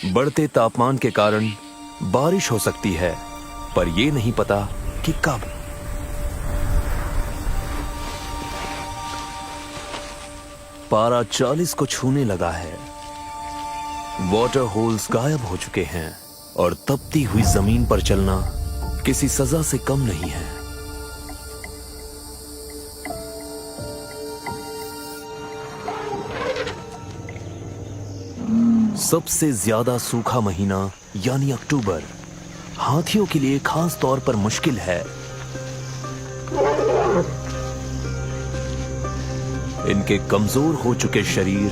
बढ़ते तापमान के कारण बारिश हो सकती है, पर यह नहीं पता कि कब। पारा 40 को छूने लगा है। वाटर होल्स गायब हो चुके हैं और तपती हुई जमीन पर चलना किसी सजा से कम नहीं है। सबसे ज्यादा सूखा महीना यानी अक्टूबर हाथियों के लिए खास तौर पर मुश्किल है। इनके कमजोर हो चुके शरीर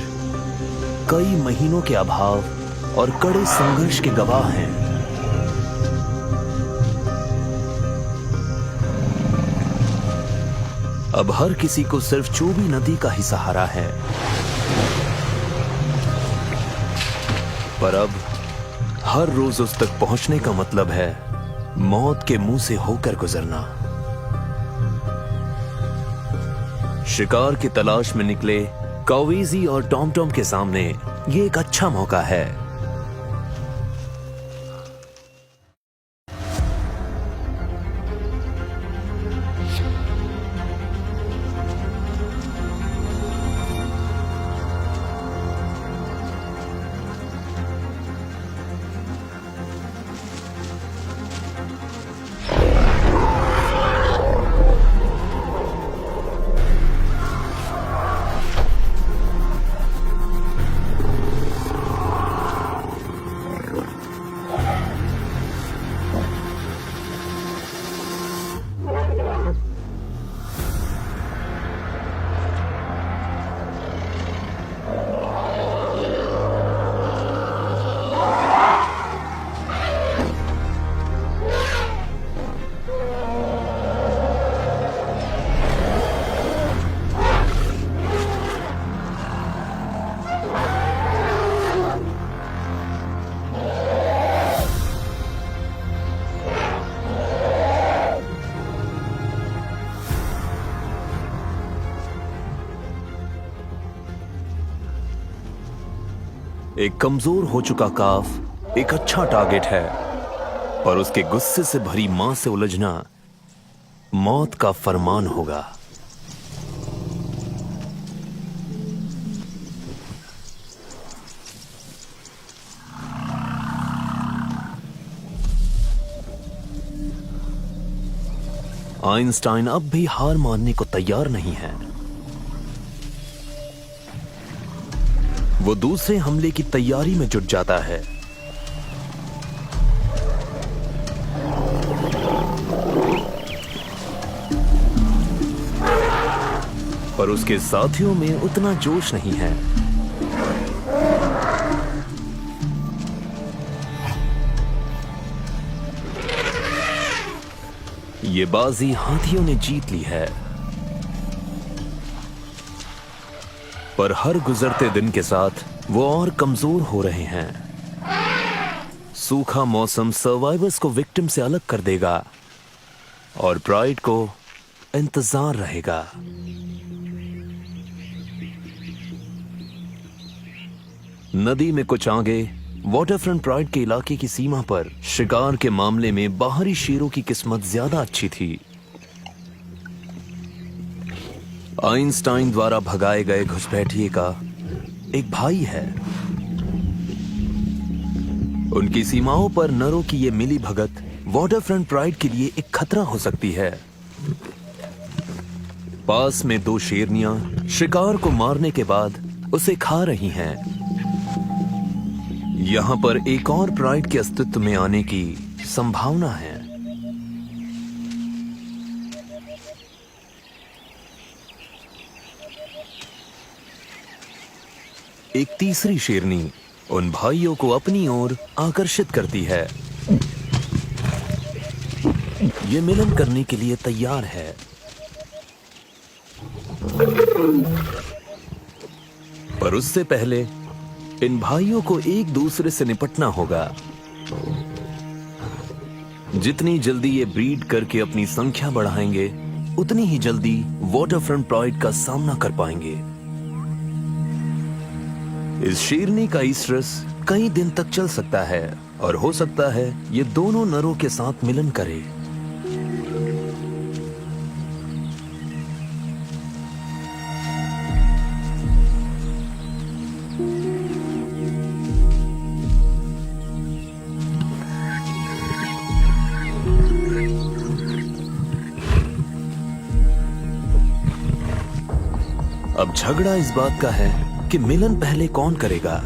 कई महीनों के अभाव और कड़े संघर्ष के गवाह हैं। अब हर किसी को सिर्फ चोबी नदी का ही सहारा है, पर अब हर रोज उस तक पहुंचने का मतलब है मौत के मुंह से होकर गुजरना। शिकार की तलाश में निकले कावेजी और टॉम के सामने ये एक अच्छा मौका है। एक कमजोर हो चुका काफ एक अच्छा टारगेट है, पर उसके गुस्से से भरी मां से उलझना मौत का फरमान होगा। आइंस्टाइन अब भी हार मानने को तैयार नहीं है। वो दूसरे हमले की तैयारी में जुट जाता है। पर उसके साथियों में उतना जोश नहीं है। ये बाजी हाथियों ने जीत ली है, पर हर गुजरते दिन के साथ वो और कमजोर हो रहे हैं। सूखा मौसम सर्वाइवर्स को विक्टिम से अलग कर देगा और प्राइड को इंतजार रहेगा। नदी में कुछ आगे वाटरफ्रंट प्राइड के इलाके की सीमा पर शिकार के मामले में बाहरी शेरों की किस्मत ज्यादा अच्छी थी। आइंस्टाइन द्वारा भगाए गए घुसपैठिए का एक भाई है। उनकी सीमाओं पर नरों की ये मिली भगत वाटरफ्रंट प्राइड के लिए एक खतरा हो सकती है। पास में दो शेरनियां शिकार को मारने के बाद उसे खा रही हैं। यहां पर एक और प्राइड के अस्तित्व में आने की संभावना है। एक तीसरी शेरनी उन भाइयों को अपनी ओर आकर्षित करती है। ये मिलन करने के लिए तैयार है। पर उससे पहले इन भाइयों को एक दूसरे से निपटना होगा। जितनी जल्दी ये ब्रीड करके अपनी संख्या बढ़ाएंगे, उतनी ही जल्दी वाटरफ्रंट प्राइड का सामना कर पाएंगे। इस शेरनी का ईस्ट्रस कई दिन तक चल सकता है और हो सकता है ये दोनों नरों के साथ मिलन करे। अब झगड़ा इस बात का है कि मिलन पहले कौन करेगा।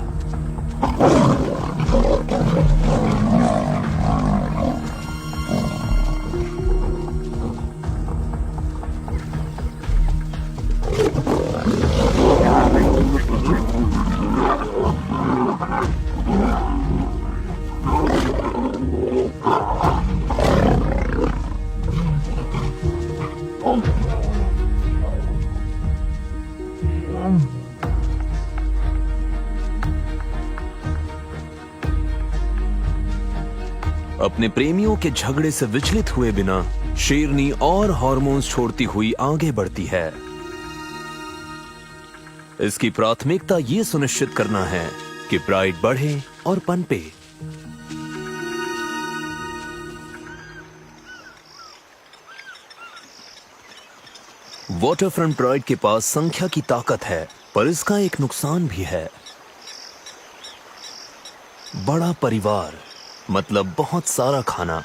अपने प्रेमियों के झगड़े से विचलित हुए बिना शेरनी और हार्मोन्स छोड़ती हुई आगे बढ़ती है। इसकी प्राथमिकता ये सुनिश्चित करना है कि प्राइड बढ़े और पनपे। वाटरफ्रंट प्राइड के पास संख्या की ताकत है, पर इसका एक नुकसान भी है। बड़ा परिवार मतलब बहुत सारा खाना।